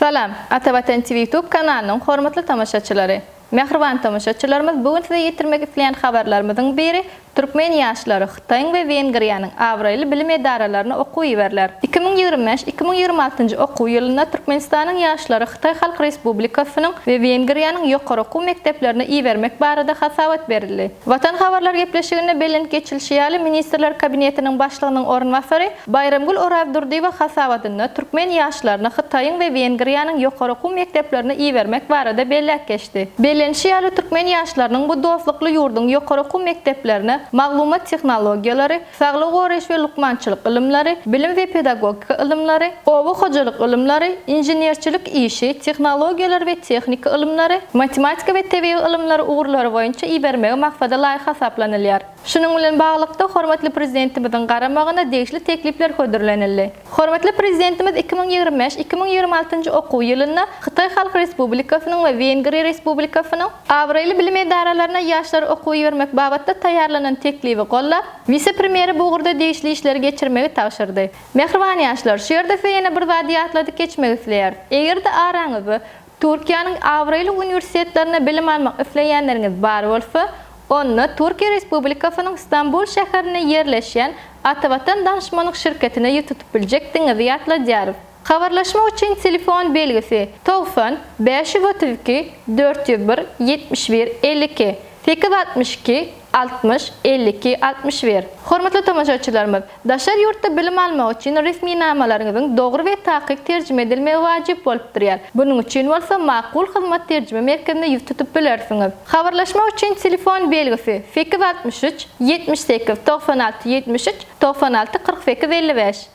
Salam, Atavatan TV YouTube kanalının hormatly tamaşaçylary. Mehriban tamaşaçylarymyz, bugün size yetirmek isleýän habarlarymyzyň biri Türkmen ýaşlary Xitay we Wengriýanyň awraly bilim edaralaryna okuw berler. 2025-2026 okuw ýylyna Türkmenistanyň ýaşlary Xitay Halk Respublikasynyň we Wengriýanyň ýokary okuw mekdeplerine iýermek barada hasawat berildi. Watan habarlar gepleşigine belen geçilşi ýaly Ministrler Kabinetiniň başlygynyň orunwasary Bayramgul Orawdurdiýew hasawatyna Türkmen ýaşlaryna Xitaýyň we Wengriýanyň ýokary okuw mekdeplerine iýermek barada belläk geçdi. Belenşi ýaly Türkmen ýaşlarynyň bu dowlukly ýurduň ýokary okuw mekdeplerine maglumat tehnologiýalary, saglyk goraş we lukmançylyk ilmleri, bilim we pedagogika ilmleri, owu hojalyk ilmleri, inženerçilik işi, tehnologiýalar we tehnika ilmleri, matematika we tebigy ilmleri ugrulary boýunça iýermegi maksada laýyk hasaplanylýar. Şunun bilen baglykda hormatly prezidentimiziň garamagyna degişli teklipler ködürlenildi. Hormatly prezidentimiz 2025-2026 okuw ýylyna Xitay Halk Respublikasynyň we Wengriýa Respublikasynyň awraly bilim edaralaryna ýaşlar okuw bermek babatda taýýarlanan teklibi gollap, vice-premieri bu gurda degişli işleri geçirmegi tagşyrdy. Mehriban ýaşlar, şu ýerde ýene bir zat ýatlady geçmegi isleýär. Egerde araňyzy Türkiýanyň awraly uniwersitetlerine bilim almak isleýänleriňiz bar bolsa, onu Türkiýe Respublikasynyň İstanbul şäherine ýerleşýän Atavatan danışmanlyk şirketine ýetutup biljekdiňiz ýatladýar. Habarlaşma üçin telefon belgisi 90 532 401 71 52 862 60 52 61. Hormatly tamaşaçylarymyz, daşar ýurtda bilim almak üçin resmi namalaryňyzyň dogry we taýyk terjime edilmegi wajyp bolup durýar. Buning üçin bolsa makul hyzmat terjime merkezine ýetutup bilersiňiz. Habarlaşma üçin telefon belgisi 863 78 96 73 96 48 55.